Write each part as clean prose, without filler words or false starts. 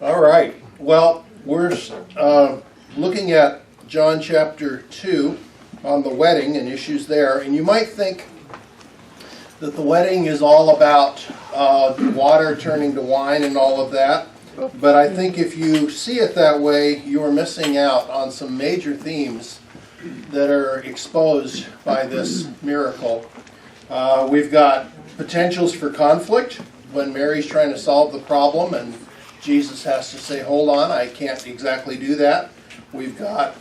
All right. Well, we're looking at John chapter 2 on the wedding and issues there. And you might think that the wedding is all about water turning to wine and all of that. But I think if you see it that way, you are missing out on some major themes that are exposed by this miracle. We've got potentials for conflict when Mary's trying to solve the problem and Jesus has to say, hold on, I can't exactly do that. We've got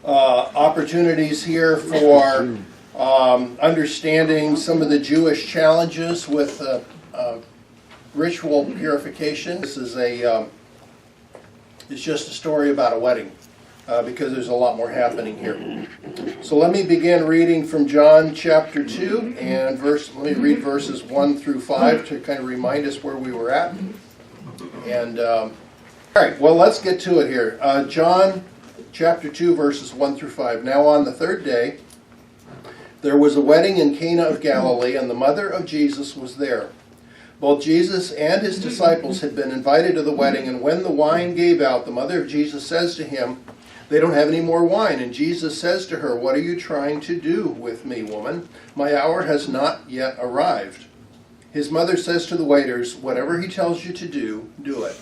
opportunities here for understanding some of the Jewish challenges with ritual purification. This is it's just a story about a wedding because there's a lot more happening here. So let me begin reading from John chapter 2 and let me read verses 1 through 5 to kind of remind us where we were at. And all right, well, let's get to it here. John chapter 2 verses 1 through 5. Now on the third day there was a wedding in Cana of Galilee, and the mother of Jesus was there. Both Jesus and his disciples had been invited to the wedding, and when the wine gave out, the mother of Jesus says to him, "They don't have any more wine." And Jesus says to her, "What are you trying to do with me, woman? My hour has not yet arrived." His mother says to the waiters, "Whatever he tells you to do, do it."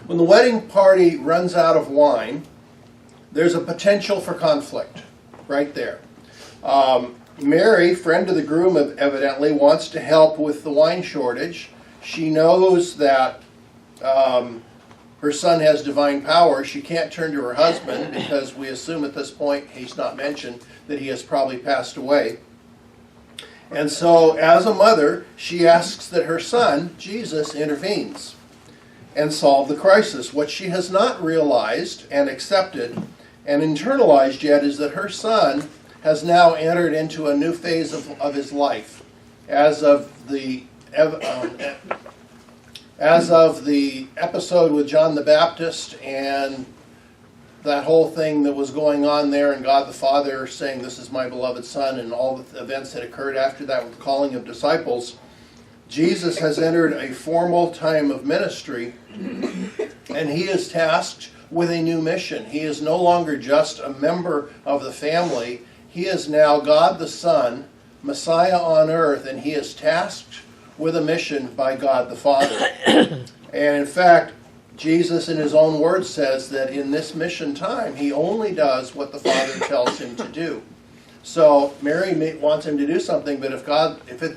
When the wedding party runs out of wine, there's a potential for conflict right there. Mary, friend of the groom, evidently wants to help with the wine shortage. She knows that her son has divine power. She can't turn to her husband because we assume at this point, he's not mentioned, that he has probably passed away. And so as a mother, she asks that her son, Jesus, intervenes and solve the crisis. What she has not realized and accepted and internalized yet is that her son has now entered into a new phase of his life. As of the episode with John the Baptist and that whole thing that was going on there, and God the Father saying, "This is my beloved Son," and all the events that occurred after that with the calling of disciples, Jesus has entered a formal time of ministry, and he is tasked with a new mission. He is no longer just a member of the family. He is now God the Son, Messiah on earth, and he is tasked with a mission by God the Father. And in fact, Jesus in his own words says that in this mission time, he only does what the Father tells him to do. So Mary wants him to do something, but if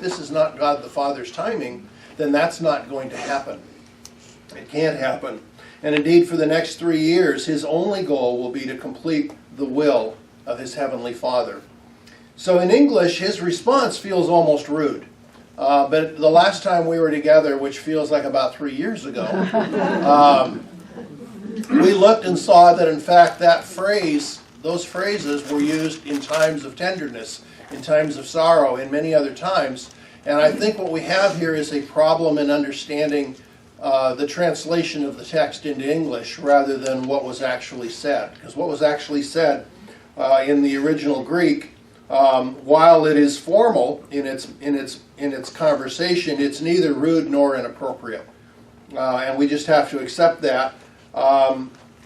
this is not God the Father's timing, then that's not going to happen. It can't happen. And indeed, for the next 3 years, his only goal will be to complete the will of his heavenly Father. So in English, his response feels almost rude. But the last time we were together, which feels like about 3 years ago, we looked and saw that in fact those phrases were used in times of tenderness, in times of sorrow, in many other times. And I think what we have here is a problem in understanding the translation of the text into English rather than what was actually said. Because what was actually said in the original Greek, while it is formal in its conversation, it's neither rude nor inappropriate, and we just have to accept that.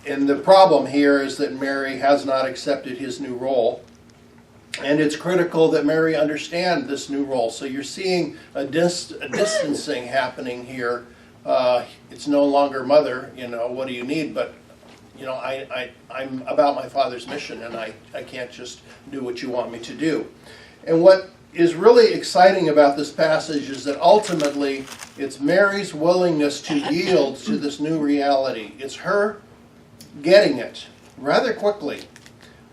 And the problem here is that Mary has not accepted his new role, and it's critical that Mary understand this new role. So you're seeing a distancing happening here. It's no longer mother, what do you need, but I'm about my Father's mission, and I can't just do what you want me to do. And what is really exciting about this passage is that ultimately it's Mary's willingness to yield to this new reality. It's her getting it rather quickly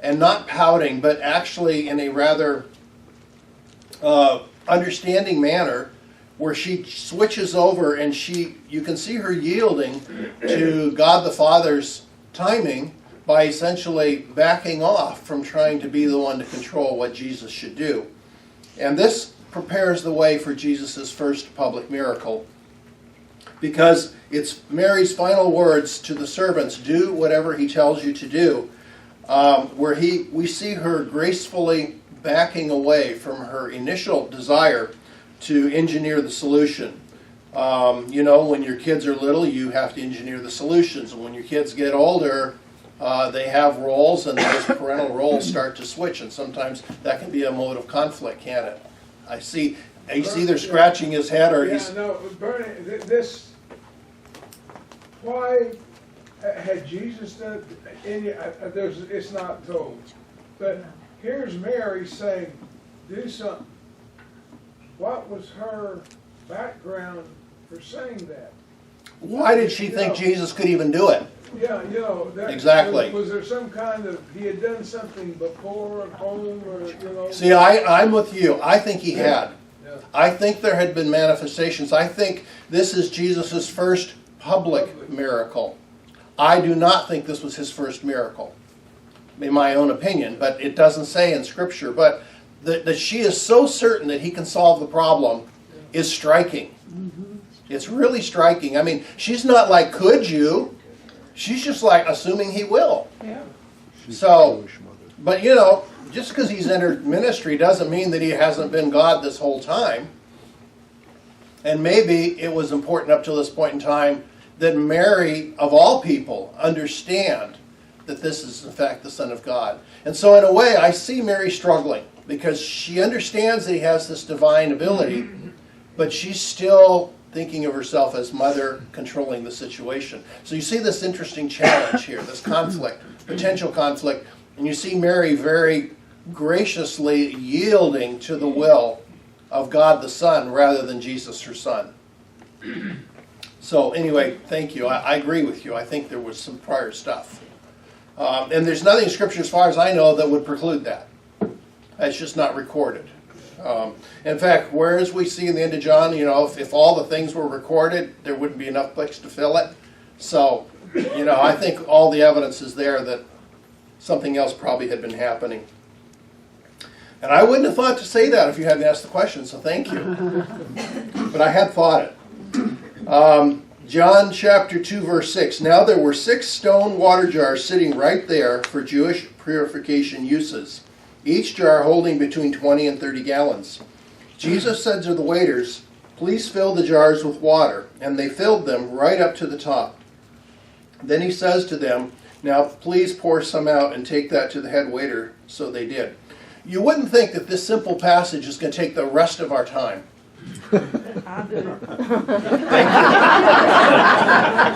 and not pouting, but actually in a rather understanding manner, where she switches over and you can see her yielding to God the Father's timing by essentially backing off from trying to be the one to control what Jesus should do. And this prepares the way for Jesus' first public miracle, because it's Mary's final words to the servants, "Do whatever he tells you to do," where we see her gracefully backing away from her initial desire to engineer the solution. You know, when your kids are little, you have to engineer the solutions. And when your kids get older, they have roles, and those parental roles start to switch. And sometimes that can be a mode of conflict, can't it? He's either scratching his head or he's... Yeah, no, Bernie, why had Jesus done any, it's not told, but here's Mary saying, do something. What was her background for saying that? Why did she think Jesus could even do it? Yeah, you know. Exactly. Was there some kind of, he had done something before at home, or, you know? See, I'm with you. I think he had. Yeah. I think there had been manifestations. I think this is Jesus' first public miracle. I do not think this was his first miracle, in my own opinion, but it doesn't say in Scripture. But that she is so certain that he can solve the problem is striking. It's really striking. I mean, she's not like, could you? She's just like assuming he will. Yeah. So, but you know, just because he's entered ministry doesn't mean that he hasn't been God this whole time. And maybe it was important up to this point in time that Mary, of all people, understand that this is in fact the Son of God. And so in a way, I see Mary struggling because she understands that he has this divine ability, but she's still thinking of herself as mother controlling the situation. So you see this interesting challenge here, this conflict, potential conflict, and you see Mary very graciously yielding to the will of God the Son rather than Jesus her Son. So anyway, thank you. I agree with you. I think there was some prior stuff. And there's nothing in Scripture, as far as I know, that would preclude that. It's just not recorded. In fact, whereas we see in the end of John, you know, if all the things were recorded, there wouldn't be enough place to fill it. So, you know, I think all the evidence is there that something else probably had been happening. And I wouldn't have thought to say that if you hadn't asked the question, so thank you. But I had thought it. John chapter 2, verse 6. Now there were 6 stone water jars sitting right there for Jewish purification uses, each jar holding between 20 and 30 gallons. Jesus said to the waiters, "Please fill the jars with water." And they filled them right up to the top. Then he says to them, "Now please pour some out and take that to the head waiter." So they did. You wouldn't think that this simple passage is going to take the rest of our time. I'll do it. Thank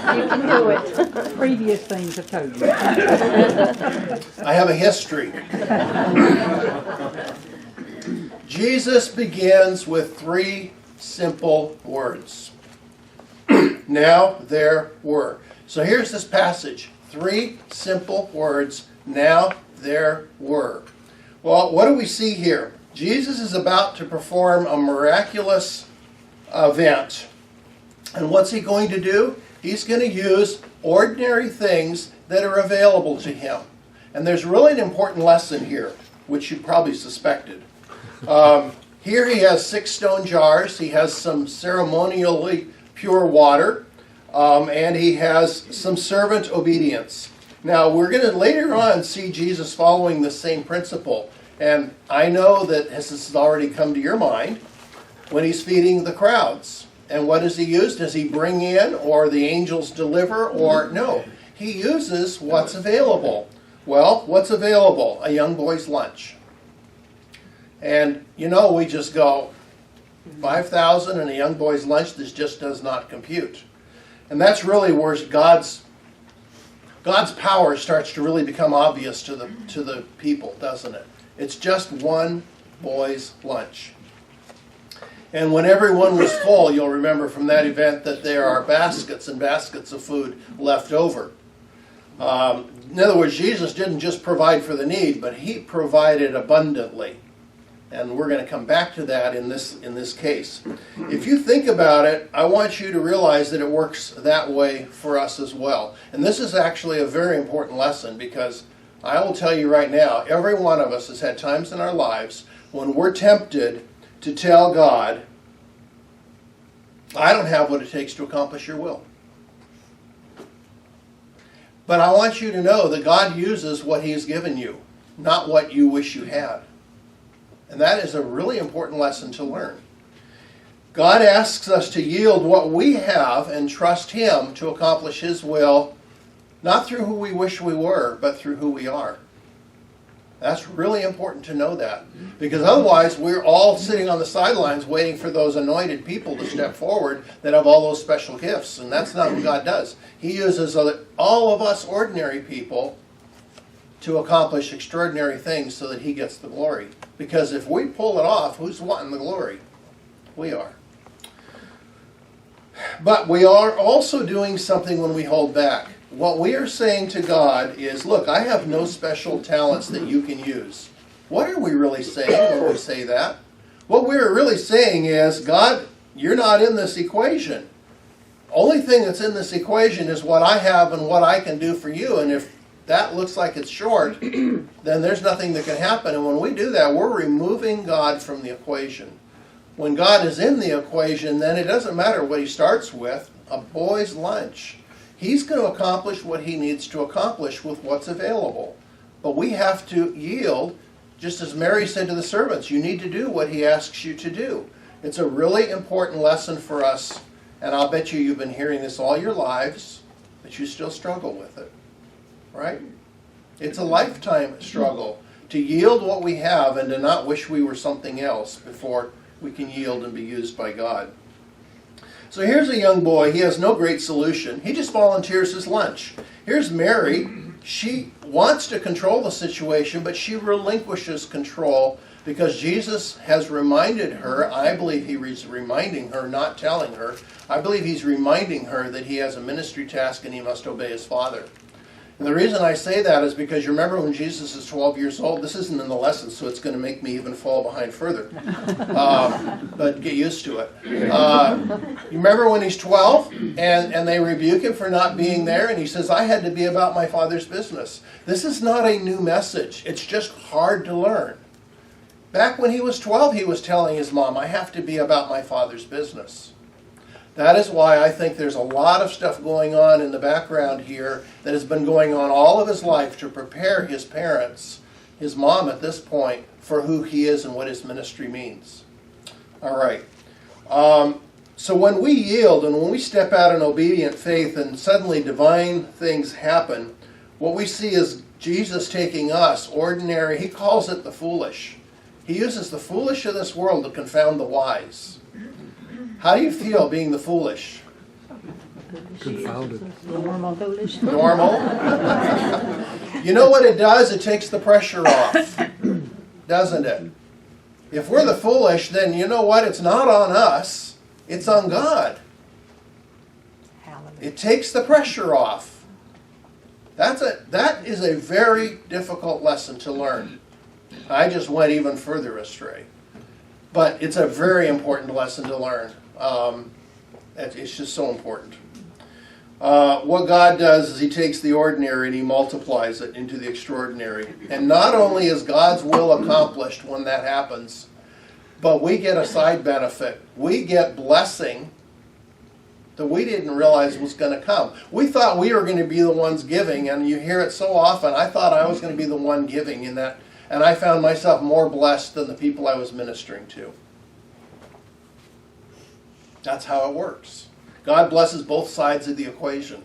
you. You can do it. Previous things have told you. I have a history. Jesus begins with 3 simple words. Now there were. So here's this passage. 3 simple words. Now there were. Well, what do we see here? Jesus is about to perform a miraculous event. And what's he going to do? He's going to use ordinary things that are available to him. And there's really an important lesson here, which you probably suspected. Here he has 6 stone jars. He has some ceremonially pure water. And he has some servant obedience. Now, we're going to later on see Jesus following the same principle. And I know that this has already come to your mind when he's feeding the crowds. And what does he use? Does he bring in, or the angels deliver, or no? He uses what's available. Well, what's available? A young boy's lunch. And, you know, we just go, 5,000 and a young boy's lunch, this just does not compute. And that's really where God's power starts to really become obvious to the people, doesn't it? It's just one boy's lunch. And when everyone was full, you'll remember from that event that there are baskets and baskets of food left over. In other words, Jesus didn't just provide for the need, but he provided abundantly. And we're going to come back to that in this case. If you think about it, I want you to realize that it works that way for us as well. And this is actually a very important lesson, because I will tell you right now, every one of us has had times in our lives when we're tempted to tell God, I don't have what it takes to accomplish your will. But I want you to know that God uses what he has given you, not what you wish you had. And that is a really important lesson to learn. God asks us to yield what we have and trust Him to accomplish His will, not through who we wish we were, but through who we are. That's really important to know that, because otherwise we're all sitting on the sidelines waiting for those anointed people to step forward that have all those special gifts, and that's not what God does. He uses all of us ordinary people to accomplish extraordinary things so that He gets the glory. Because if we pull it off, who's wanting the glory? We are. But we are also doing something when we hold back. What we are saying to God is, look, I have no special talents that you can use. What are we really saying when we say that? What we're really saying is, God, you're not in this equation. Only thing that's in this equation is what I have and what I can do for you. And if that looks like it's short, then there's nothing that can happen. And when we do that, we're removing God from the equation. When God is in the equation, then it doesn't matter what He starts with, a boy's lunch. He's going to accomplish what He needs to accomplish with what's available. But we have to yield, just as Mary said to the servants, you need to do what He asks you to do. It's a really important lesson for us, and I'll bet you've been hearing this all your lives, but you still struggle with it. Right? It's a lifetime struggle to yield what we have and to not wish we were something else before we can yield and be used by God. So here's a young boy. He has no great solution. He just volunteers his lunch. Here's Mary. She wants to control the situation, but she relinquishes control because Jesus has reminded her. I believe He's reminding her, not telling her. I believe He's reminding her that He has a ministry task and He must obey His Father. And the reason I say that is because you remember when Jesus is 12 years old, this isn't in the lesson, so it's going to make me even fall behind further. But get used to it. You remember when he's 12 and they rebuke him for not being there, and he says, I had to be about my Father's business. This is not a new message. It's just hard to learn. Back when he was 12, he was telling his mom, I have to be about my Father's business. That is why I think there's a lot of stuff going on in the background here that has been going on all of his life to prepare his parents, his mom at this point, for who he is and what his ministry means. All right. So when we yield and when we step out in obedient faith and suddenly divine things happen, what we see is Jesus taking us, ordinary, He calls it the foolish. He uses the foolish of this world to confound the wise. How do you feel being the foolish? Confounded. Normal foolish. Normal? You know what it does? It takes the pressure off, doesn't it? If we're the foolish, then you know what? It's not on us. It's on God. It takes the pressure off. That is a very difficult lesson to learn. I just went even further astray. But it's a very important lesson to learn. It's just so important. What God does is He takes the ordinary and He multiplies it into the extraordinary. And not only is God's will accomplished when that happens, but we get a side benefit. We get blessing that we didn't realize was going to come. We thought we were going to be the ones giving, and you hear it so often. I thought I was going to be the one giving in that, and I found myself more blessed than the people I was ministering to. That's how it works. God blesses both sides of the equation.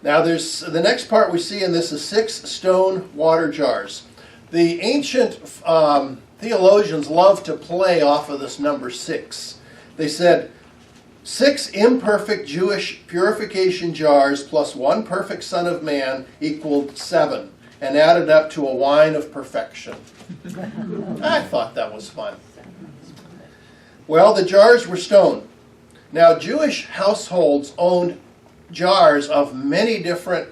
Now there's the next part we see in this is 6 stone water jars. The ancient theologians love to play off of this number 6. They said 6 imperfect Jewish purification jars plus 1 perfect Son of Man equaled 7 and added up to a wine of perfection. I thought that was fun. Well, the jars were stone. Now, Jewish households owned jars of many different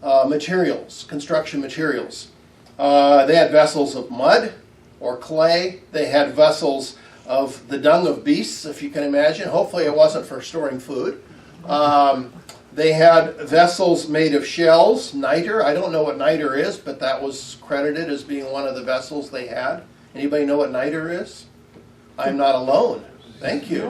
materials, construction materials. They had vessels of mud or clay. They had vessels of the dung of beasts, if you can imagine. Hopefully it wasn't for storing food. They had vessels made of shells, niter. I don't know what niter is, but that was credited as being one of the vessels they had. Anybody know what niter is? I'm not alone. Thank you.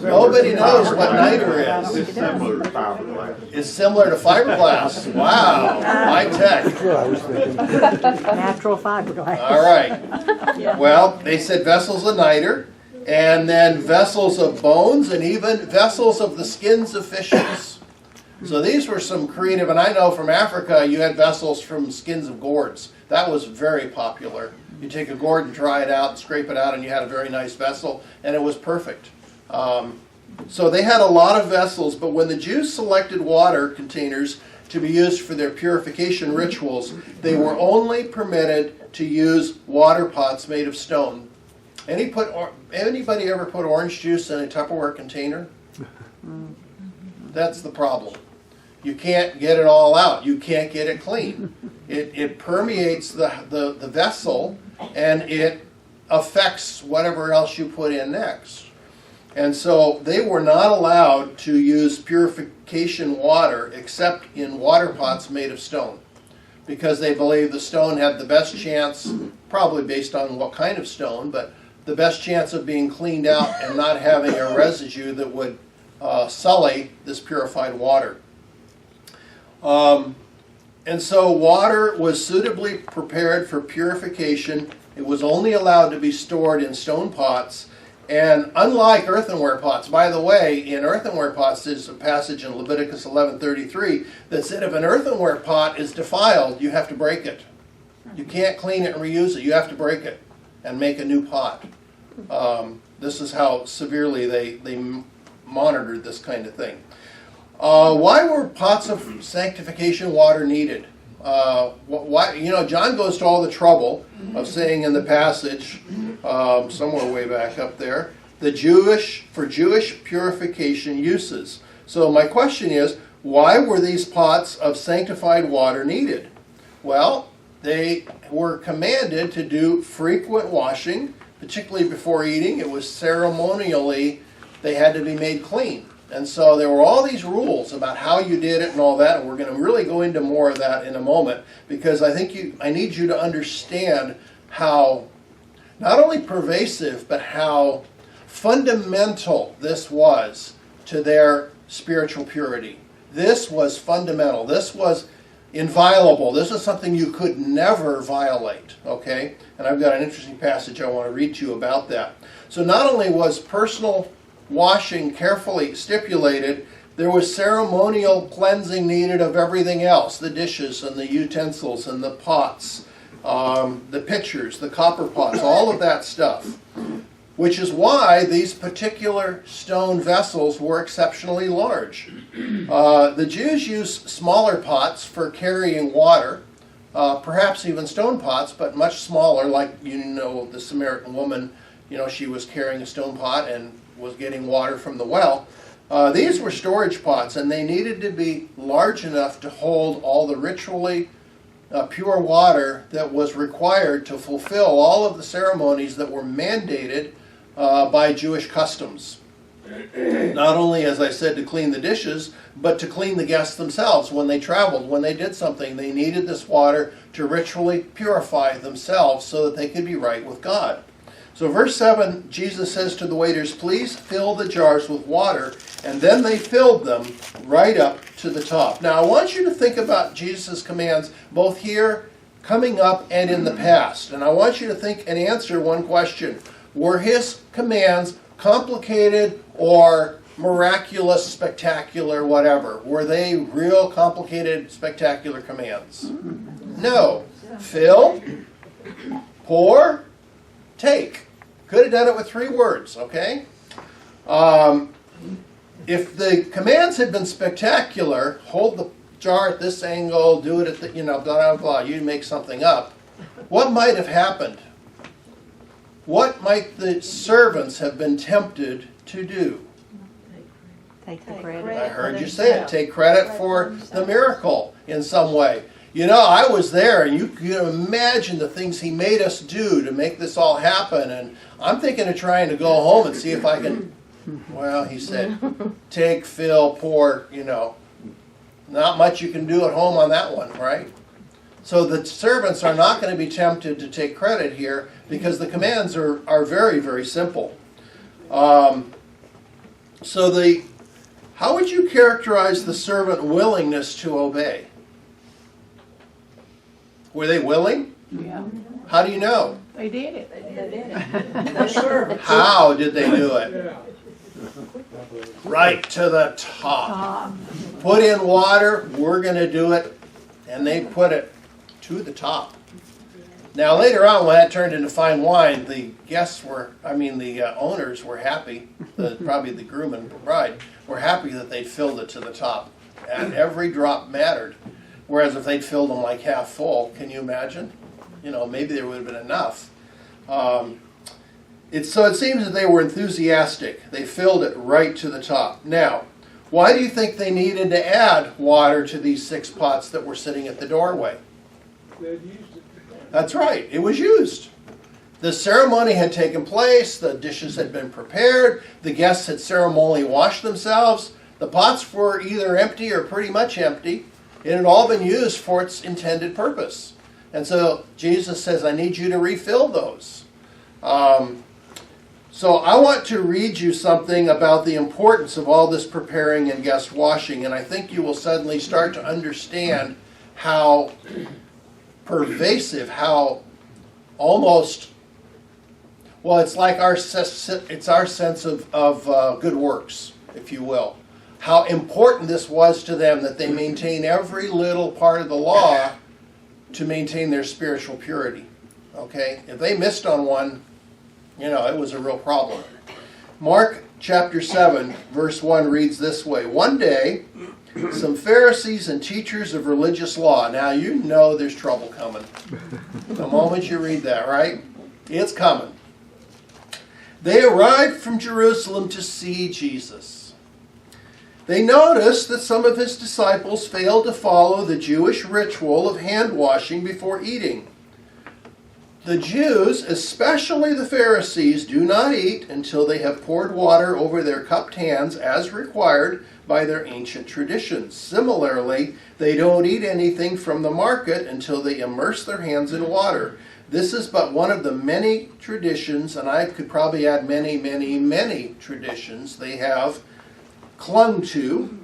Nobody knows what niter is. It's similar to fiberglass. It's similar to fiberglass. Wow. High tech. That's what I was thinking. Natural fiberglass. All right. Well, they said vessels of niter. and then vessels of bones, and even vessels of the skins of fishes. So these were some creative, and I know from Africa you had vessels from skins of gourds. That was very popular. You take a gourd and dry it out and scrape it out, and you had a very nice vessel, and it was perfect. So they had a lot of vessels, but when the Jews selected water containers to be used for their purification rituals, they were only permitted to use water pots made of stone. Anybody ever put orange juice in a Tupperware container? That's the problem. You can't get it all out. You can't get it clean. It permeates the vessel, and it affects whatever else you put in next. And so they were not allowed to use purification water except in water pots made of stone, because they believed the stone had the best chance, probably based on what kind of stone, but the best chance of being cleaned out and not having a residue that would sully this purified water. And so water was suitably prepared for purification. It was only allowed to be stored in stone pots. And unlike earthenware pots, by the way, in earthenware pots there's a passage in Leviticus 11:33 that said if an earthenware pot is defiled, you have to break it. You can't clean it and reuse it. You have to break it and make a new pot. This is how severely they monitored this kind of thing. Why were pots of sanctification water needed? Why? John goes to all the trouble of saying in the passage, somewhere way back up there, for Jewish purification uses. So my question is, why were these pots of sanctified water needed? Well, they were commanded to do frequent washing, particularly before eating. It was ceremonially, they had to be made clean. And so there were all these rules about how you did it and all that, and we're going to really go into more of that in a moment, because I need you to understand how not only pervasive, but how fundamental this was to their spiritual purity. This was fundamental. This was inviolable. This is something you could never violate, okay? And I've got an interesting passage I want to read to you about that. So not only was personal washing carefully stipulated, there was ceremonial cleansing needed of everything else, the dishes and the utensils and the pots, the pitchers, the copper pots, all of that stuff, which is why these particular stone vessels were exceptionally large. The Jews used smaller pots for carrying water, perhaps even stone pots, but much smaller, like the Samaritan woman, she was carrying a stone pot and was getting water from the well. These were storage pots, and they needed to be large enough to hold all the ritually pure water that was required to fulfill all of the ceremonies that were mandated by Jewish customs. Not only, as I said, to clean the dishes, but to clean the guests themselves when they traveled, when they did something. They needed this water to ritually purify themselves so that they could be right with God. So verse 7, Jesus says to the waiters, please fill the jars with water, and then they filled them right up to the top. Now I want you to think about Jesus' commands both here, coming up, and in the past. And I want you to think and answer one question. Were his commands complicated or miraculous, spectacular, whatever? Were they real complicated, spectacular commands? No. Fill, pour, take. Could have done it with 3 words, okay? If the commands had been spectacular, hold the jar at this angle, do it at the, blah, blah, blah, you make something up, what might have happened? What might the servants have been tempted to do? Take the credit. I heard you say it. Take credit for the miracle in some way. I was there, and you can imagine the things he made us do to make this all happen. And I'm thinking of trying to go home and see if I can, he said, take, fill, pour, Not much you can do at home on that one, right? So the servants are not going to be tempted to take credit here because the commands are very, very simple. How would you characterize the servant willingness to obey? Were they willing? Yeah. How do you know? They did it. They did it. Sure. How did they do it? Yeah. Right to the top. Put in water, we're going to do it. And they put it to the top. Now later on, when that turned into fine wine, the owners were happy, probably the groom and bride, were happy that they filled it to the top. And every drop mattered. Whereas if they'd filled them like half full, can you imagine? Maybe there would have been enough. So it seems that they were enthusiastic. They filled it right to the top. Now, why do you think they needed to add water to these 6 pots that were sitting at the doorway? They'd used it. That's right, it was used. The ceremony had taken place, the dishes had been prepared, the guests had ceremonially washed themselves, the pots were either empty or pretty much empty. It had all been used for its intended purpose. And so Jesus says, I need you to refill those. So I want to read you something about the importance of all this preparing and guest washing, and I think you will suddenly start to understand how pervasive, how almost, well, it's like our sense of good works, if you will. How important this was to them that they maintain every little part of the law to maintain their spiritual purity. Okay? If they missed on one, it was a real problem. Mark chapter 7, verse 1 reads this way. One day, some Pharisees and teachers of religious law. Now you know there's trouble coming. The moment you read that, right? It's coming. They arrived from Jerusalem to see Jesus. They noticed that some of his disciples failed to follow the Jewish ritual of hand washing before eating. The Jews, especially the Pharisees, do not eat until they have poured water over their cupped hands as required by their ancient traditions. Similarly, they don't eat anything from the market until they immerse their hands in water. This is but one of the many traditions, and I could probably add many, many, many traditions they have clung to,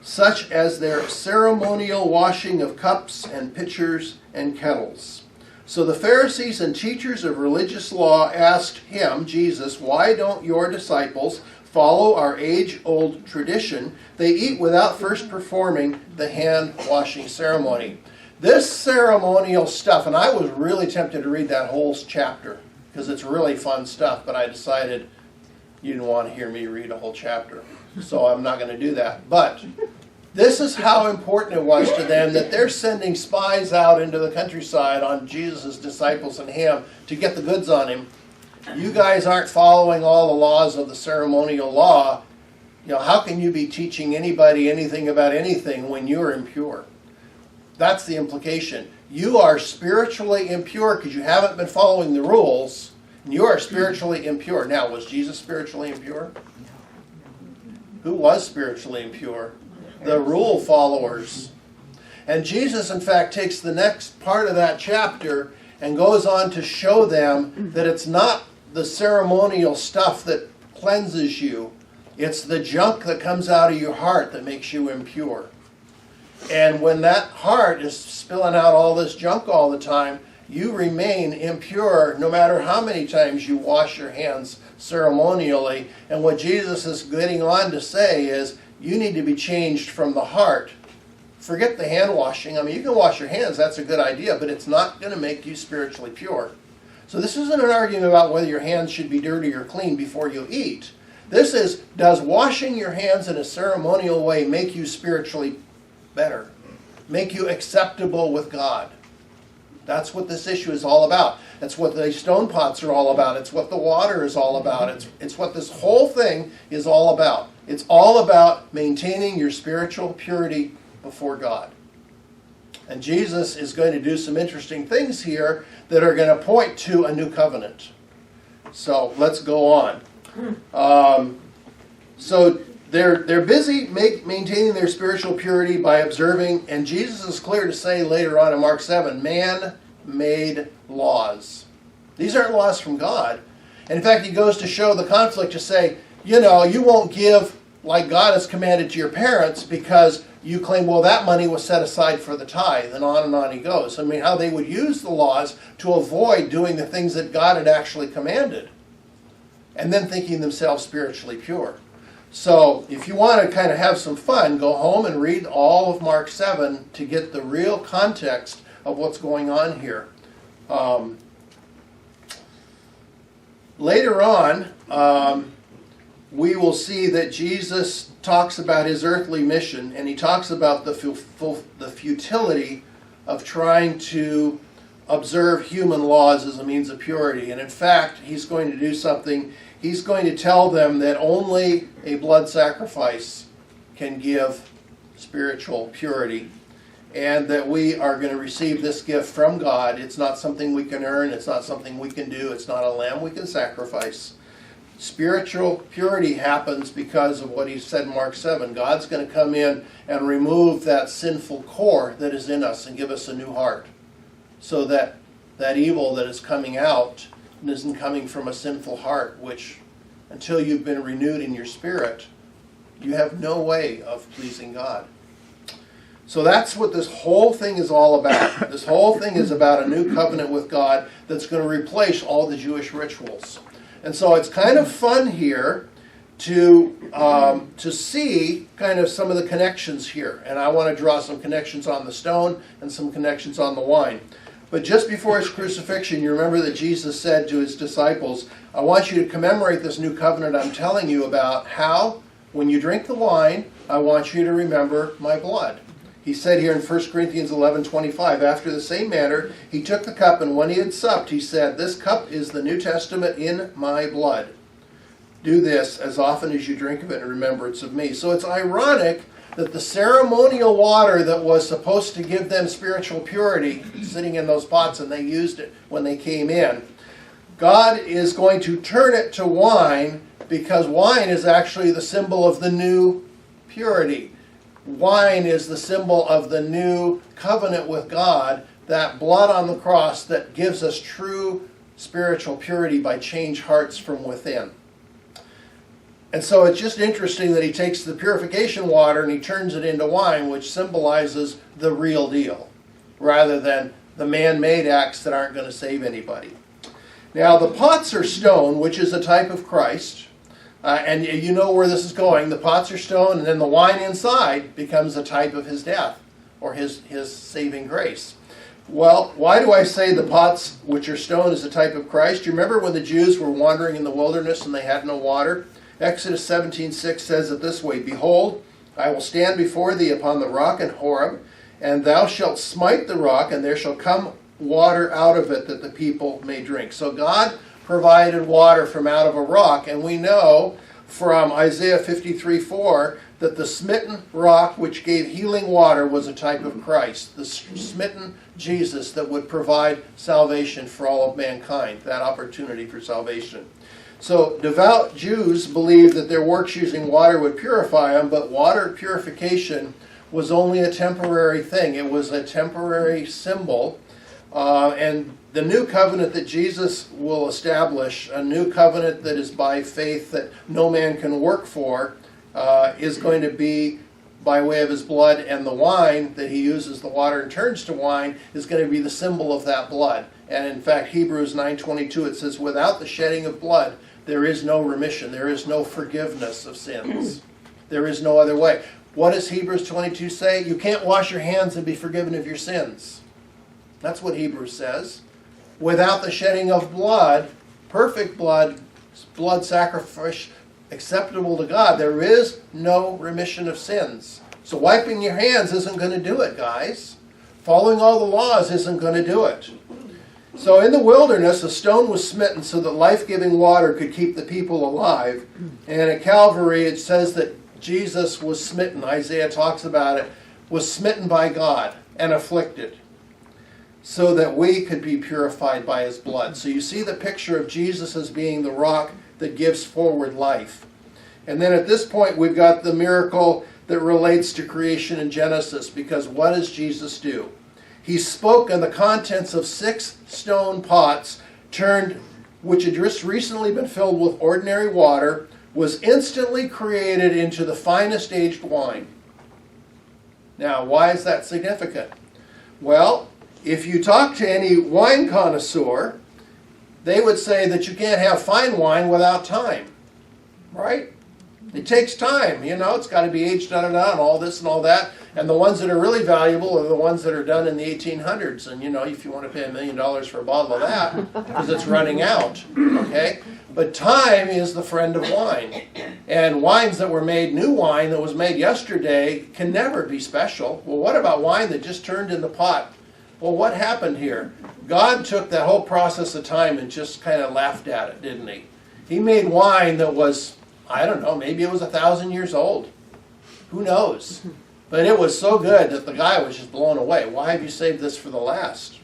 such as their ceremonial washing of cups and pitchers and kettles. So the Pharisees and teachers of religious law asked him, Jesus, why don't your disciples follow our age-old tradition? They eat without first performing the hand-washing ceremony. This ceremonial stuff, and I was really tempted to read that whole chapter because it's really fun stuff, but I decided you didn't want to hear me read a whole chapter, so I'm not going to do that. But this is how important it was to them that they're sending spies out into the countryside on Jesus' disciples and him to get the goods on him. You guys aren't following all the laws of the ceremonial law. How can you be teaching anybody anything about anything when you're impure? That's the implication. You are spiritually impure because you haven't been following the rules, and you are spiritually impure. Now, was Jesus spiritually impure? Who was spiritually impure? The rule followers. And Jesus, in fact, takes the next part of that chapter and goes on to show them that it's not the ceremonial stuff that cleanses you. It's the junk that comes out of your heart that makes you impure. And when that heart is spilling out all this junk all the time, you remain impure no matter how many times you wash your hands ceremonially. And what Jesus is getting on to say is, you need to be changed from the heart. Forget the hand washing. I mean, you can wash your hands, that's a good idea, but it's not going to make you spiritually pure. So this isn't an argument about whether your hands should be dirty or clean before you eat. This is, does washing your hands in a ceremonial way make you spiritually better? Make you acceptable with God? That's what this issue is all about. That's what the stone pots are all about. It's what the water is all about. It's what this whole thing is all about. It's all about maintaining your spiritual purity before God. And Jesus is going to do some interesting things here that are going to point to a new covenant. So let's go on. So they're busy maintaining their spiritual purity by observing, and Jesus is clear to say later on in Mark 7, man-made laws. These aren't laws from God. And in fact, he goes to show the conflict to say, you won't give like God has commanded to your parents because you claim, well, that money was set aside for the tithe, and on he goes. I mean, how they would use the laws to avoid doing the things that God had actually commanded, and then thinking themselves spiritually pure. So if you want to kind of have some fun, go home and read all of Mark 7 to get the real context of what's going on here. Later on, we will see that Jesus talks about his earthly mission, and he talks about the futility of trying to observe human laws as a means of purity. And in fact, he's going to do something. He's going to tell them that only a blood sacrifice can give spiritual purity, and that we are going to receive this gift from God. It's not something we can earn. It's not something we can do. It's not a lamb we can sacrifice. Spiritual purity happens because of what he said in Mark 7. God's going to come in and remove that sinful core that is in us and give us a new heart, so that that evil that is coming out isn't coming from a sinful heart, which, until you've been renewed in your spirit, you have no way of pleasing God. So that's what this whole thing is all about. This whole thing is about a new covenant with God that's going to replace all the Jewish rituals. And so it's kind of fun here to see kind of some of the connections here. And I want to draw some connections on the stone and some connections on the wine. But just before his crucifixion, you remember that Jesus said to his disciples, I want you to commemorate this new covenant I'm telling you about. How? When you drink the wine, I want you to remember my blood. He said here in 1 Corinthians 11:25, after the same manner, he took the cup, and when he had supped, he said, this cup is the New Testament in my blood. Do this as often as you drink of it in remembrance of me. So it's ironic that the ceremonial water that was supposed to give them spiritual purity, sitting in those pots, and they used it when they came in, God is going to turn it to wine, because wine is actually the symbol of the new purity. Wine is the symbol of the new covenant with God, that blood on the cross that gives us true spiritual purity by changed hearts from within. And so it's just interesting that he takes the purification water and he turns it into wine, which symbolizes the real deal, rather than the man-made acts that aren't going to save anybody. Now, the pots are stone, which is a type of Christ. And you know where this is going. The pots are stone, and then the wine inside becomes a type of his death, or his saving grace. Well, why do I say the pots, which are stone, is a type of Christ? Do you remember when the Jews were wandering in the wilderness and they had no water? Exodus 17:6 says it this way, behold, I will stand before thee upon the rock in Horeb, and thou shalt smite the rock, and there shall come water out of it that the people may drink. So God provided water from out of a rock, and we know from Isaiah 53:4 that the smitten rock which gave healing water was a type of Christ, the smitten Jesus that would provide salvation for all of mankind, that opportunity for salvation. So devout Jews believed that their works using water would purify them, but water purification was only a temporary thing. It was a temporary symbol. And the new covenant that Jesus will establish, a new covenant that is by faith that no man can work for, is going to be by way of his blood, and the wine that he uses, the water and turns to wine, is going to be the symbol of that blood. And in fact, Hebrews 9:22, it says, without the shedding of blood, there is no remission. There is no forgiveness of sins. There is no other way. What does Hebrews 22 say? You can't wash your hands and be forgiven of your sins. That's what Hebrews says. Without the shedding of blood, perfect blood, blood sacrifice acceptable to God, there is no remission of sins. So wiping your hands isn't going to do it, guys. Following all the laws isn't going to do it. So in the wilderness, a stone was smitten so that life-giving water could keep the people alive. And at Calvary, it says that Jesus was smitten. Isaiah talks about it, was smitten by God and afflicted, so that we could be purified by his blood. So you see the picture of Jesus as being the rock that gives forward life. And then at this point, we've got the miracle that relates to creation in Genesis, because what does Jesus do? He spoke, and the contents of 6 stone pots, which had just recently been filled with ordinary water, was instantly created into the finest aged wine. Now, why is that significant? Well, if you talk to any wine connoisseur, they would say that you can't have fine wine without time, right? It takes time, it's got to be aged, and all this and all that. And the ones that are really valuable are the ones that are done in the 1800s. And, if you want to pay $1 million for a bottle of that, because it's running out, okay? But time is the friend of wine. And wines that were made, new wine that was made yesterday, can never be special. Well, what about wine that just turned in the pot? Well, what happened here? God took that whole process of time and just kind of laughed at it, didn't he? He made wine that was, I don't know, maybe it was 1,000 years old. Who knows? But it was so good that the guy was just blown away. Why have you saved this for the last?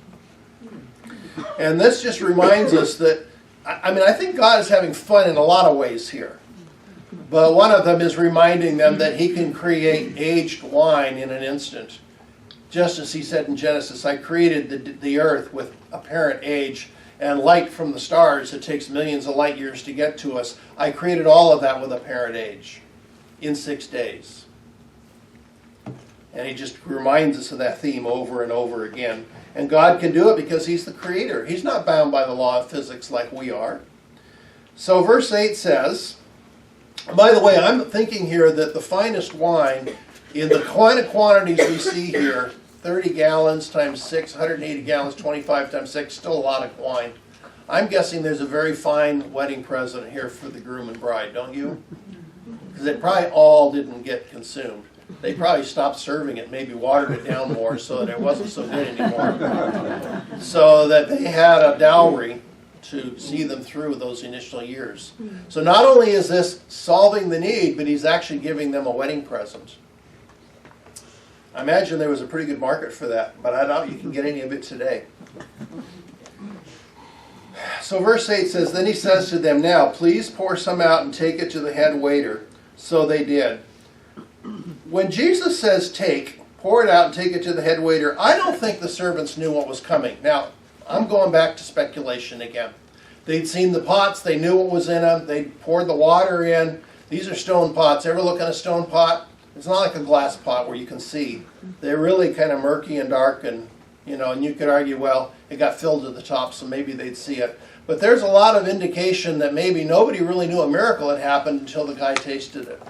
And this just reminds us that, I think God is having fun in a lot of ways here. But one of them is reminding them that he can create aged wine in an instant. Just as he said in Genesis, I created the earth with apparent age and light from the stars. It takes millions of light years to get to us. I created all of that with apparent age in 6 days. And he just reminds us of that theme over and over again. And God can do it because he's the creator. He's not bound by the law of physics like we are. So verse 8 says, by the way, I'm thinking here that the finest wine in the kind of quantities we see here, 30 gallons times 6, 180 gallons, 25 times 6, still a lot of wine. I'm guessing there's a very fine wedding present here for the groom and bride, don't you? Because it probably all didn't get consumed. They probably stopped serving it, maybe watered it down more so that it wasn't so good anymore. So that they had a dowry to see them through those initial years. So not only is this solving the need, but he's actually giving them a wedding present. I imagine there was a pretty good market for that, but I doubt you can get any of it today. So verse 8 says, then he says to them, now please pour some out and take it to the head waiter. So they did. When Jesus says take, pour it out and take it to the head waiter, I don't think the servants knew what was coming. Now, I'm going back to speculation again. They'd seen the pots, they knew what was in them, they poured the water in. These are stone pots. Ever look at a stone pot? It's not like a glass pot where you can see. They're really kind of murky and dark, and you could argue, well, it got filled to the top, so maybe they'd see it. But there's a lot of indication that maybe nobody really knew a miracle had happened until the guy tasted it.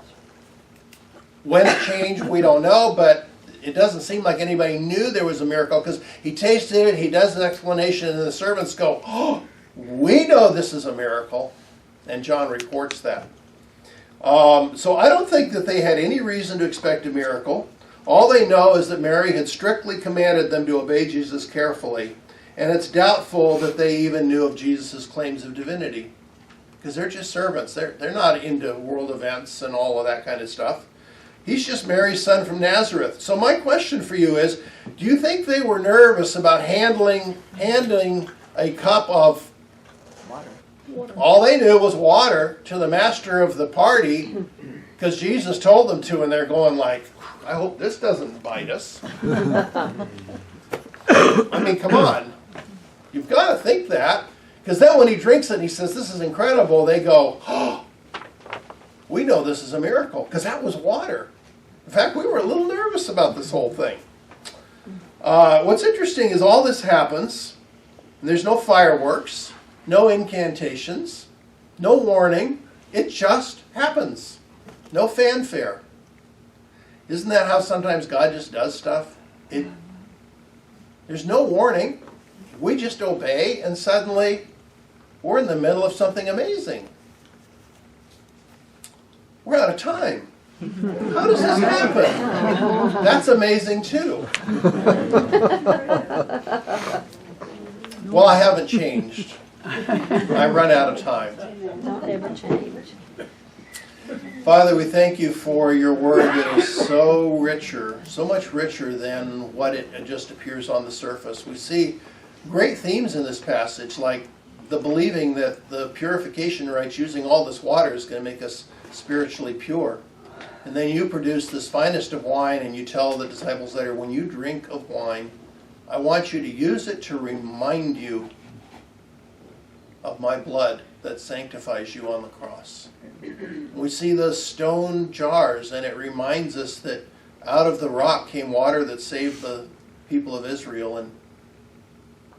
When it changed, we don't know, but it doesn't seem like anybody knew there was a miracle because he tasted it, he does an explanation, and the servants go, oh, we know this is a miracle. And John reports that. So I don't think that they had any reason to expect a miracle. All they know is that Mary had strictly commanded them to obey Jesus carefully, and it's doubtful that they even knew of Jesus' claims of divinity because they're just servants. They're not into world events and all of that kind of stuff. He's just Mary's son from Nazareth. So my question for you is, do you think they were nervous about handing a cup of water? All they knew was water to the master of the party because Jesus told them to, and they're going like, I hope this doesn't bite us. I mean, come on. You've got to think that. Because then when he drinks it and he says, this is incredible, they go, oh, we know this is a miracle, because that was water. In fact, we were a little nervous about this whole thing. What's interesting is all this happens, and there's no fireworks, no incantations, no warning. It just happens. No fanfare. Isn't that how sometimes God just does stuff? There's no warning. We just obey, and suddenly we're in the middle of something amazing. We're out of time. How does this happen? That's amazing too. Well, I haven't changed. I run out of time. Don't ever change. Father, we thank you for your word that is so much richer than what it just appears on the surface. We see great themes in this passage, like the believing that the purification rites using all this water is going to make us spiritually pure. And then you produce this finest of wine, and you tell the disciples later, when you drink of wine, I want you to use it to remind you of my blood that sanctifies you on the cross. We see those stone jars, and it reminds us that out of the rock came water that saved the people of Israel, and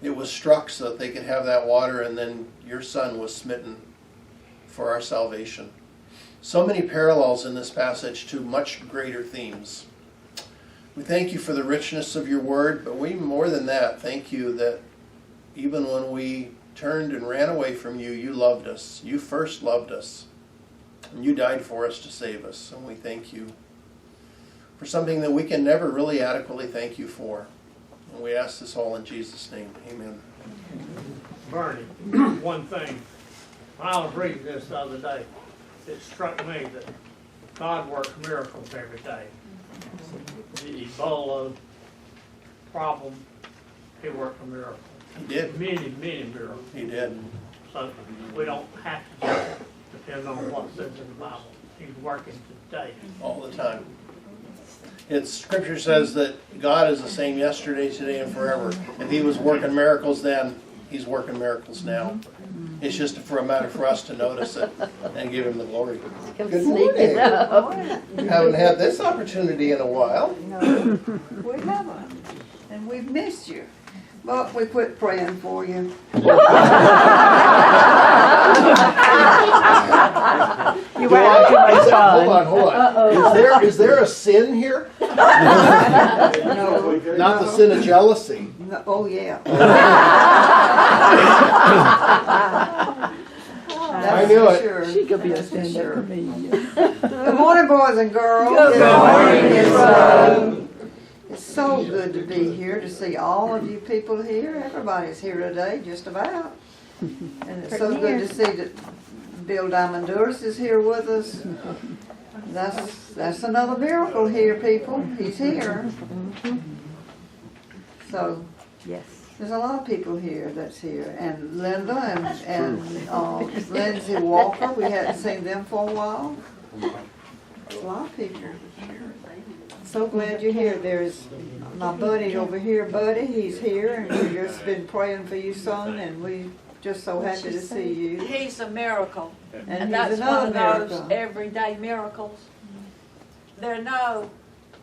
it was struck so that they could have that water, and then your son was smitten for our salvation. So many parallels in this passage to much greater themes. We thank you for the richness of your word, but we, more than that, thank you that even when we turned and ran away from you, you loved us. You first loved us. And you died for us to save us. And we thank you for something that we can never really adequately thank you for. And we ask this all in Jesus' name. Amen. Bernie, one thing. When I was reading this the other day, it struck me that God works miracles every day. The Ebola problem, He worked a miracle. He did. Many, many miracles. He did. So we don't have to just depend on what says in the Bible. He's working today. All the time. Scripture says that God is the same yesterday, today, and forever. If He was working miracles then, He's working miracles now. It's just for a matter for us to notice it and give Him the glory. Good morning. You haven't had this opportunity in a while. No, we haven't. And we've missed you. But we quit praying for you. You were having too much fun. Hold on. Is there a sin here? No. Not the sin of jealousy. No, oh, yeah. I knew it. Sure. She could be a That's for stand-up sure. comedian. Good morning, boys and girls. Good morning. It's so good to be here, to see all of you people here. Everybody's here today, just about. And it's so good to see that Bill Diamondouris is here with us. That's another miracle here, people. He's here. So Yes. there's a lot of people here that's here. And Linda and Lindsay Walker, we hadn't seen them for a while. A lot of people. So glad you're here. There's my buddy over here, Buddy. He's here, and we've just been praying for you, son, and we just so happy to see you. He's a miracle. And And he's that's one another of those miracle. everyday miracles. There are no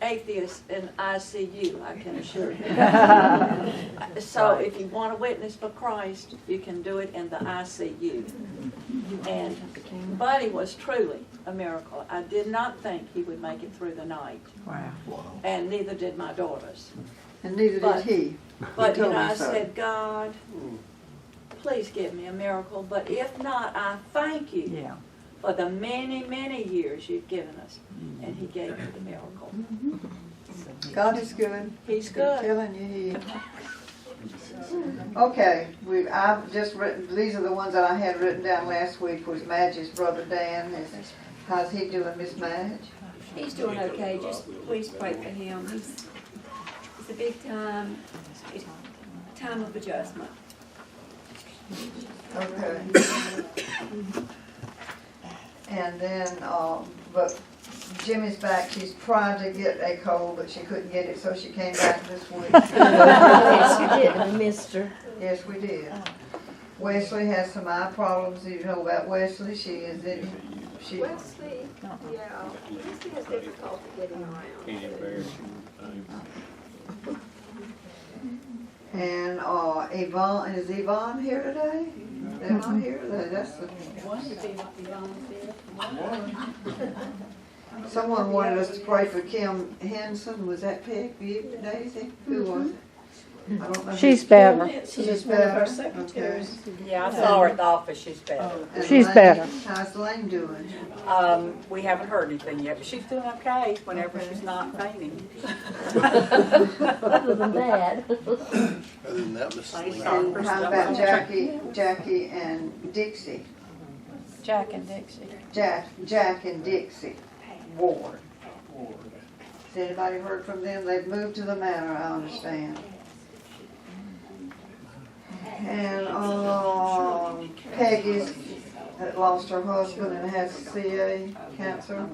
atheists in ICU, I can assure you. So if you want to witness for Christ, you can do it in the ICU. And Buddy was truly a miracle. I did not think he would make it through the night. Wow. And neither did my daughters. And neither But- did he. But told me I so. said, God, please give me a miracle. But if not, I thank you Yeah. for the many, many years you've given us. And He gave me the miracle. God is good. He's I'm good. telling you, he is. Okay, I've just written, these are the ones that I had written down last week, was Madge's brother Dan. How's he doing, Miss Madge? He's doing okay, just please pray for him. It's a big time of adjustment. Okay. And then, but Jimmy's back. She's trying to get a cold, but she couldn't get it, so she came back this week. Yes, you did. We missed her. Yes, we did. Wesley has some eye problems. You know about Wesley. She Wesley, yeah, Wesley has difficulty getting around. And Yvonne, is Yvonne here today? They're not here today. That's the, someone wanted us to pray for Kim Henson. Was that Peg? You, Daisy? Who was it? I don't know. She's better. She's better. secretaries. Yeah, I saw her at the office, she's better. And She's Lane- better. How's Lane doing? We haven't heard anything yet, but she's doing okay whenever she's not fainting. Other than that. Other than that, Miss Lee. And how about Jackie and Dixie? Jack and Dixie. Jack and Dixie Ward. Has anybody heard from them? They've moved to the manor, I understand. And Peggy's that lost her husband and has CA cancer.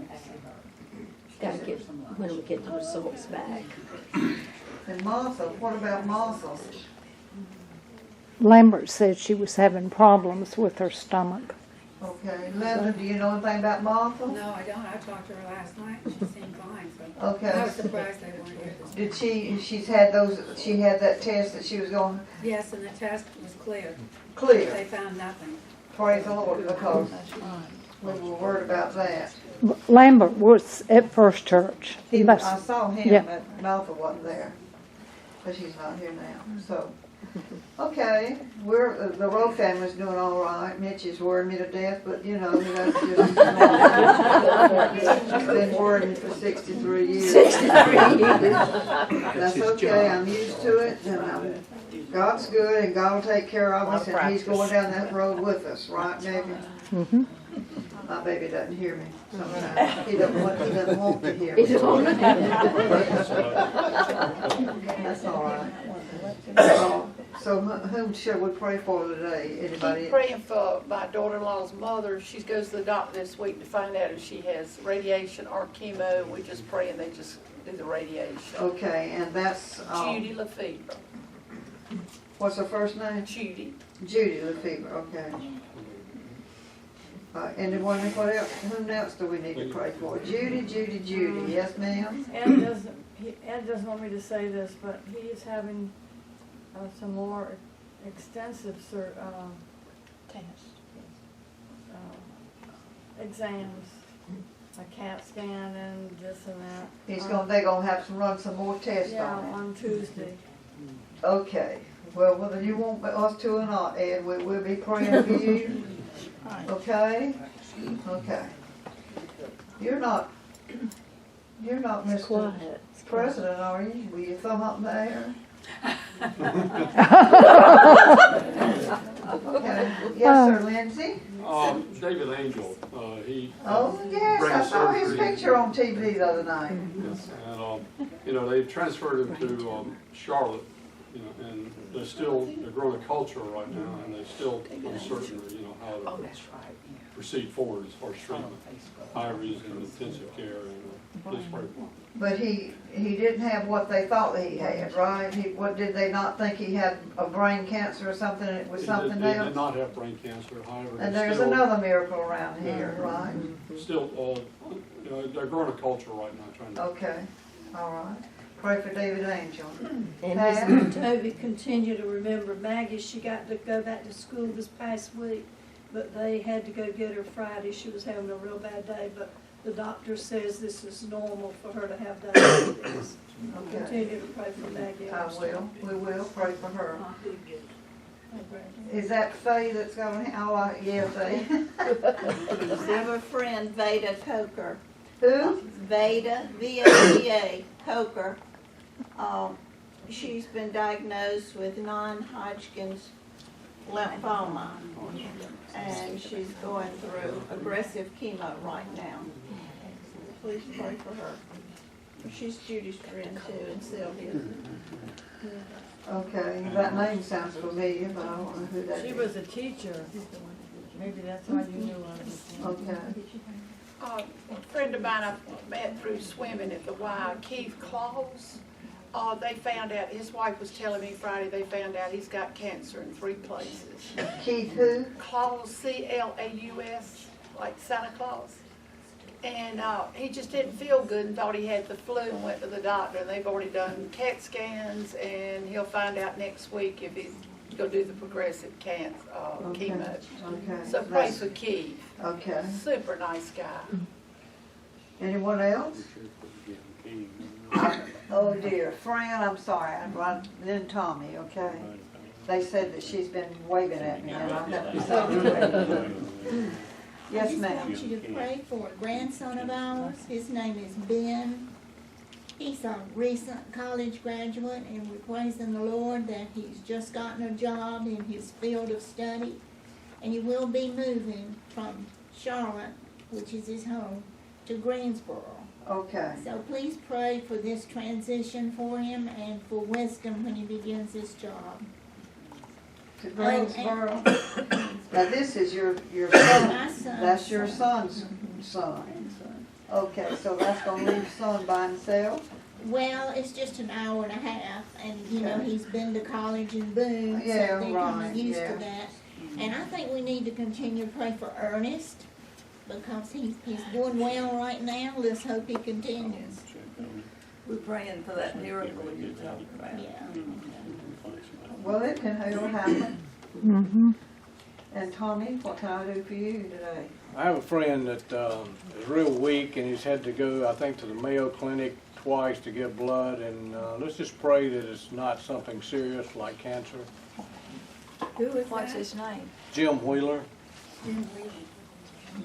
Gotta get, when we get the results back. And Martha, what about Martha? Lambert said she was having problems with her stomach. Okay, Linda, do you know anything about Martha? No, I don't. I talked to her last night. She seemed fine, so I Okay, was surprised they weren't here this morning. did she had that test that she was going Yes, and the test was clear. clear? They found nothing. Praise the Lord, because we were worried about that. Lambert was at First Church. He must, I saw him, yeah. but Martha wasn't there, but he's not here now, so. Okay, the Rowe family's doing all right. Mitch is worrying me to death, but you know, that's just, been worrying me for 63 years. 63 years. That's okay, I'm used to it, and God's good, and God will take care of us, and He's going down that road with us, right, baby? Mhm. My baby doesn't hear me sometimes. He doesn't want to hear me. That's all right. So whom shall we pray for today? Anybody? Keep praying for my daughter-in-law's mother. She goes to the doctor this week to find out if she has radiation or chemo. We just pray and they just do the radiation. Okay, and that's, Judy Lefebvre. what's her first name? Judy. Judy Lefebvre, okay. Anyone, what else, whom else do we need to pray for? Judy, yes ma'am? Ed doesn't want me to say this, but he is having some more extensive exams, a CAT scan and this and that. They're gonna have to run some more tests Yeah, on him. on Tuesday. Okay, well, whether you want us to or not, Ed, we'll be praying for you. Okay? Okay. You're not Mr. President, are you? Will you thumb up in the air? Okay. Yes, sir, Lindsay? David Angel, he. Oh, yes, I saw his picture on TV the other night. Yes, and, they transferred him to Charlotte, and they're growing a culture right now, and they're still uncertain, how to proceed forward as far as treatment. IVs and intensive care, and please pray for him. But he didn't have what they thought he had, right? Did they not think he had a brain cancer or something, and it was something He else? did not have brain cancer, however. And there's another miracle around here, right? Still, they're growing a culture right now, trying to. Okay, all right. Pray for David Angel. And Pat? Miss Toby, continue to remember Maggie. She got to go back to school this past week, but they had to go get her Friday. She was having a real bad day, but the doctor says this is normal for her to have diabetes. Okay. Continue to pray for Maggie. I will. We will pray for her. Is that Faye that's going to, yeah, Faye. I have a friend, Veda Coker. Who? Veda, V-A-D-A, Coker. She's been diagnosed with non-Hodgkin's lymphoma, and she's going through aggressive chemo right now. Please pray for her. She's Judy's friend too, and Sylvia's. Okay, that name sounds familiar, but I don't know who that is. She was a teacher. Maybe that's why you knew her. Okay. A friend of mine I met through swimming at the Y, Keith Claus. They found out, his wife was telling me Friday, they found out he's got cancer in 3 places. Keith who? Claus, C-L-A-U-S, like Santa Claus. And he just didn't feel good and thought he had the flu and went to the doctor. And they've already done CAT scans, and he'll find out next week if he's going to do the progressive chemo. Okay. So pray for Keith. Okay. Super nice guy. Anyone else? Oh dear, Fran, I'm sorry, then Tommy, okay? They said that she's been waving at me and I have to say. Yes, ma'am. I just want you to pray for a grandson of ours. His name is Ben. He's a recent college graduate, and we're praising the Lord that he's just gotten a job in his field of study. And he will be moving from Charlotte, which is his home, to Greensboro. Okay. So please pray for this transition for him and for wisdom when he begins his job. To Greensboro. Now this is your son. My son. That's your son's son. Okay, so that's gonna leave son by himself? Well, it's just an hour and a half, and you know, he's been to college in Boone, so Yeah, they're right, kind of used yeah. to that. And I think we need to continue to pray for Ernest, because he's doing well right now. Let's hope he continues. We're praying for that miracle you talked about. Yeah. Well, it can ever happen. Mm-hmm. And Tommy, what can I do for you today? I have a friend that is real weak, and he's had to go, I think, to the Mayo Clinic twice to get blood, and let's just pray that it's not something serious like cancer. Who is What's his name? Jim Wheeler.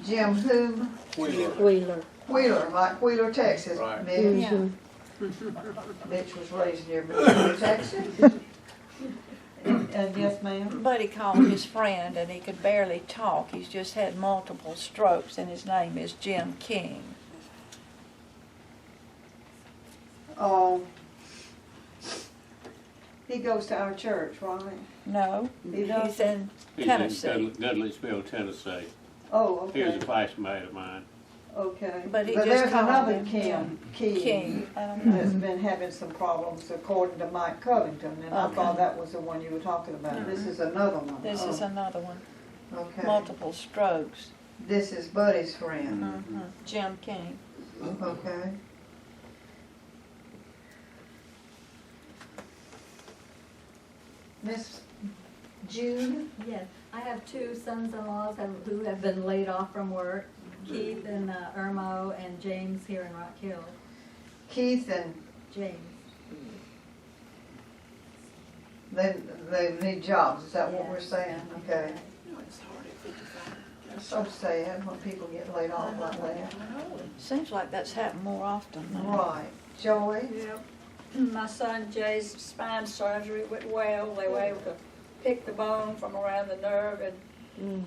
Jim who? Wheeler. Wheeler, like Wheeler, Texas. Right. Mitch. Yeah. Mitch was raised near Wheeler, Texas. And yes, ma'am? Buddy called his friend and he could barely talk. He's just had multiple strokes and his name is Jim King. Oh, he goes to our church, right? No, He does? he's in He's Tennessee. in Dudleysville, Tennessee. Oh, He was okay. a classmate of mine. Okay. But he just there's called another him King I don't know. that's been having some problems according to Mike Covington, and I Okay. thought that was the one you were talking about. This is another one. This is another one. Okay. Multiple strokes. This is Buddy's friend. Mm-hmm. Jim King. Okay. Miss June? Yes, I have two sons-in-laws who have been laid off from work, Keith in Irmo and James here in Rock Hill. Keith and James. they need jobs, is that what Yeah. we're saying? Okay. It's so sad when people get laid off like that. Seems like that's happened more often now. Right. Joey? Yep. My son Jay's spine surgery went well. They were able to pick the bone from around the nerve and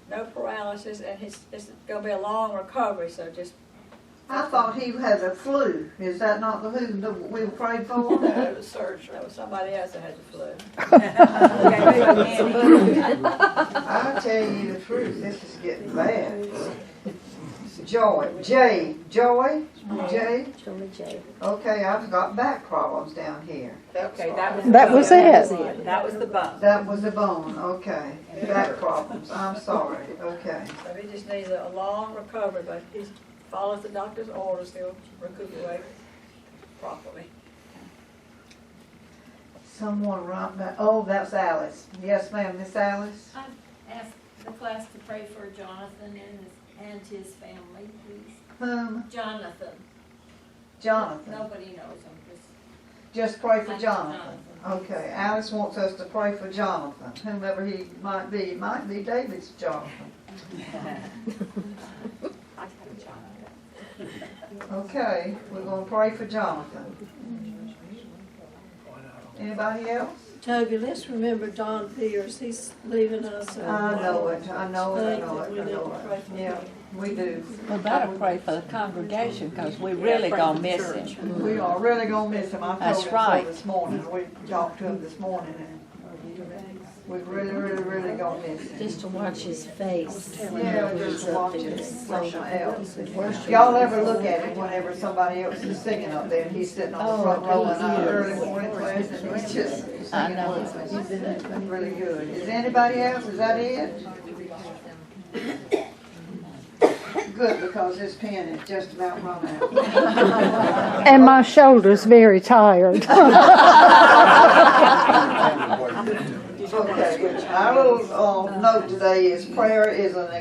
no paralysis, and it's going to be a long recovery, so just... I thought he had the flu. Is that not the who that we prayed for? No, it was surgery. It was somebody else that had the flu. I tell you the truth, this is getting bad. Joey. Jay. Joey? Jay? Okay, I've got back problems down here. Okay, that was it. That was the bone. That was the bone, okay. Back problems, I'm sorry, okay. So he just needs a long recovery, but he follows the doctor's orders. He'll recuperate properly. Someone right back, oh, that's Alice. Yes, ma'am, Miss Alice? I asked the class to pray for Jonathan and his family, please. Whom? Jonathan. Jonathan. Nobody knows him, Just pray for Jonathan. Okay, Alice wants us to pray for Jonathan, whomever he might be. It might be David's Jonathan. Okay, we're gonna pray for Jonathan. Anybody else? Toby, let's remember Don Pierce, he's leaving us. I know it, I know it, I know it, We I need to know pray it. for Yeah, him. we do. We better pray for the congregation because we really gonna miss him. We are really gonna miss him. I That's told him right. so this morning. We talked to him this morning, and we really gonna miss him. Just to watch his face. Yeah, just watching something else. Y'all ever look at him whenever somebody else is singing up there and he's sitting on the front row in our early morning class and he's just singing with us. Really good. Is anybody else? Is that it? Good, because this pen is just about run out. And my shoulder's very tired. Okay, our little note today is prayer is an